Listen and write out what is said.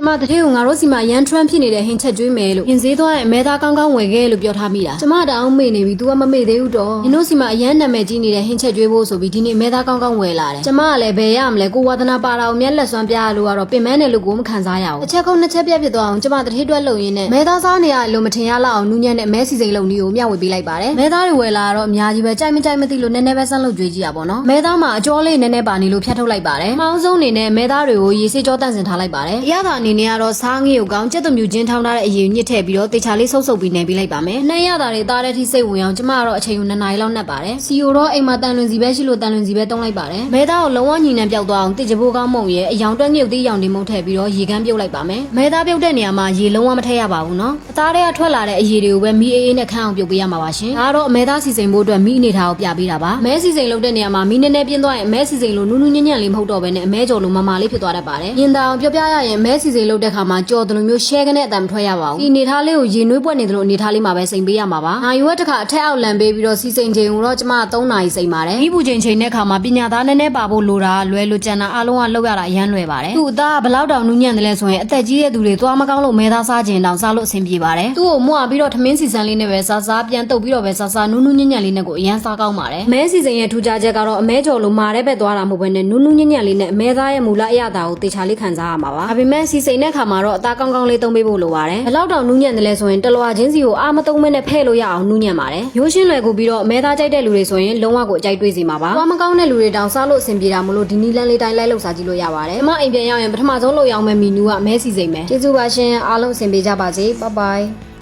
မတထေကိုငါတို့စီမှာရန်ထရန့်ဖြစ်နေတဲ့ဟင်ချက်ကျွေးမယ်လို့ရင်စေးသွားရင်မဲသားကောင်းကောင်းဝယ်ခဲ့လို့ပြောထားမိတာကျမတောင်မေ့နေပြီ तू ကမမေ့သေးဘူးတော့နင်တို့စီမှာအရန်နာမည်ကြီးနေတဲ့ဟင်ချက်ကျွေးဖို့ဆိုပြီးဒီနေ့မဲသားကောင်းကောင်းဝယ်လာတယ်ကျမကလည်းဘယ်ရမလဲကိုဝါသနာပါတာကိုမျက်လက်စွမ်းပြရလို့ကတော့ပင်မန်းတယ်လို့ကိုမခံစားရဘူးတစ်ချက်ခုနှစ်ချက်ပြတ်ဖြစ်သွားအောင်ကျမတထေတွက်လုံရင်းနဲ့မဲသားစားနေရလို့မထင်ရလောက်အောင်နူးညံ့တဲ့မဲစီစိန်လုံကြီးကိုမျှဝေပေးလိုက်ပါတယ်မဲသားတွေဝယ်လာတော့အများကြီးပဲကြိုက်မကြိုက်မသိလို့နည်းနည်းပဲဆန်းလို့ကြွေးကြည့်ရပါတော့မဲသားမှာအကျော်လေးနည်းနည်းပါနေလို့ဖြတ်ထုတ်လိုက်ပါတယ်။မောင်းဆုံးအနေနဲ့မဲသားတွေကိုရေစေးကြောတန့်စင်ထားလိုက်ပါတယ်။အရသာအနေနဲ့ကတော့စားငေးကိုကောင်းကြက်သွမြူချင်းထောင်းထားတဲ့အရည်ညစ်ထည့်ပြီးတော့တေချာလေးဆုပ်ပြီးနေပေးလိုက်ပါမယ်။နှမ်းရတာတွေသားတဲ့ထိစိတ်ဝင်အောင်ကျမကတော့အချိန်ကို2 နာရီလောက်နှက်ပါတယ်။စီယိုတော့အိမ်မှာတန်လွင်စီပဲရှိလို့တန်လွင်စီပဲတုံးလိုက်ပါတယ်။မဲသားကိုလုံးဝညီနံပြောက်သွားအောင်တိကျဖို့ကောင်းမုံရဲ့အယောင်တွက်ငုတ်သေးရောင်တွေမုံထည့်ပြီးတော့ရေကမ်းပြုတ်လိုက်ပါမယ်။မဲသားပြုတ်တဲ့နေရာမှာရေလုံးဝမထည့်ရပါဘူးနော်။အသားတွေကထွက်လာတဲ့အရည်တွေကိုပဲမီအေးနဲ့ခန်းအောင်ပြုတ်ပေးရမှာပါရှင်။ဒါကတော့အမဲသားစီစိန်ဖို့အတွက်မီအနေထားကိုပြပေးတာပါ။မဲစီစိန်လုပ်တဲ့နေရာမှာမီနည်းနည်းပြင်းသွားရင်အမဲစီစိန်လို့နူးနူးညံ့ညံ့လေးမဟုတ်တော့ဘဲနဲ့အမဲကြော်လို့မမာလေးဖြစ်သွားတတ်ပါတယ်။ရင်တောင်ပြောပြရရင်မဲစီစိန်လုပ်တဲ့ခါမှာကြော်တယ်လို့မျိုး share ကနေအတန်မထွက်ရပါဘူး။ဒီအနေထားလေးကိုရေနွေးပွက်နေတယ်လို့အနေထားလေးမှာပဲစိန်ပေးရမှာပါ။နိုင်ရွက်တစ်ခါအထက်အောက်လန်ပေးပြီးတော့စီစိန်ချိန်ကိုတော့ကျမ3 နာရီစိန်ပါတယ်။ဒီပူချိန်တဲ့ခါမှာပညာသားနည်းနည်းပါဖို့လိုတာလွယ်လို့ကြံတာအားလုံးကလောက်ရတာအရန်လွယ်ပါတယ်။သူ့အသားကဘလောက်တောင်နူးညံ့တယ်လဲဆိုရင်အသက်ကြီးတဲ့သူတွေသွားမကောင်းလို့မဲသားစားခြင်းတောင်စားလို့အဆင်ပြေပါတယ်။သူ့ကိုမွာပြီးတော့ထမင်းစီစံလေးနဲ့ပဲစားပြန်တုပ်ပြီးတော့ပဲစားနူးနူးညံ့ညံ့လေးနဲ့ကိုအရန်စားကောင်းပါတယ်။မဲစီစိန်ရဲ့ထူးခြားချက်ကတော့အမဲကြော်လို့မာတဲ့ဘက်သွားတာမဟုတ်ဘဲနဲ့နူးနူးညံ့ညံ့လေးနဲ့အမဲသားရဲ့မူလအရသာကိုတေချာလေးခံစားရမှာပါ။ဒါပေမဲ့စီစိန်တဲ့ခါမှာတော့အသားကောင်းကောင်းလေးသုံးပေးဖို့လိုပါတယ်။ဘလောက်တောင်နူးညံ့တယ်လဲဆိုရင်တလွာချင်းစီကိုအာမသုံးမဲနဲ့ဖဲ့လို့ရအောင်နူးညံ့ပါတယ်။ရိုးရှင်းလွယ်ကူပြီးတော့အမဲသားကြိုက်တဲ့လူတွေဆိုရင်လုံးဝကိုအကြိုက်တွေးစီမှာပါ။သွားမကောင်းတဲ့လူတွေတောင်စားလို့အဆင်ပြေတာမလို့ဒီနီလန်းလေးတိုင်းလိုက်လှုပ်စားကြည့်လို့ရပါတယ်။အမအိမ်ပြန်ရောက်ရင်ပထမဆုံးလှုပ်ရောက်မဲ့မီနူးကမဲစီစိန်ပဲ။ကျေးဇူးပါရှင်အားလုံးအဆင်ပြေကြပါစေ။ Bye bye